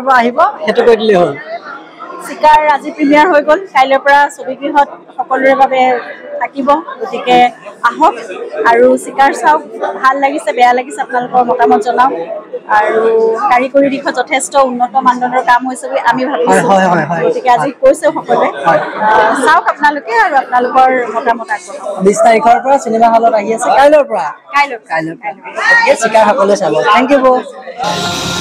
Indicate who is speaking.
Speaker 1: তাৰিখৰ পৰা আহিব সেইটো কৈ দিলেই হ'ল
Speaker 2: চিকাৰ আজি প্ৰিমিয়াৰ হৈ গ'ল কাইলৈৰ পৰা ছবিগৃহত সকলোৰে বাবে থাকিব গতিকে আহক আৰু চিকাৰ চাওক ভাল লাগিছে বেয়া লাগিছে আপোনালোকৰ মতামত জনাওক আৰু কাৰিকৰী দিশত যথেষ্ট উন্নত মানদণ্ডৰ কাম হৈছে বুলি আমি ভাবিছোঁ গতিকে আজি কৈছে সকলোৱে চাওক আপোনালোকে আৰু আপোনালোকৰ মতামত আগবঢ়াওক
Speaker 1: 20 তাৰিখৰ পৰা চিনেমা হলত আহি আছে কাইলৈৰ পৰা গতিকে চিকাৰ সকলোৱে চাব থেংক ইউ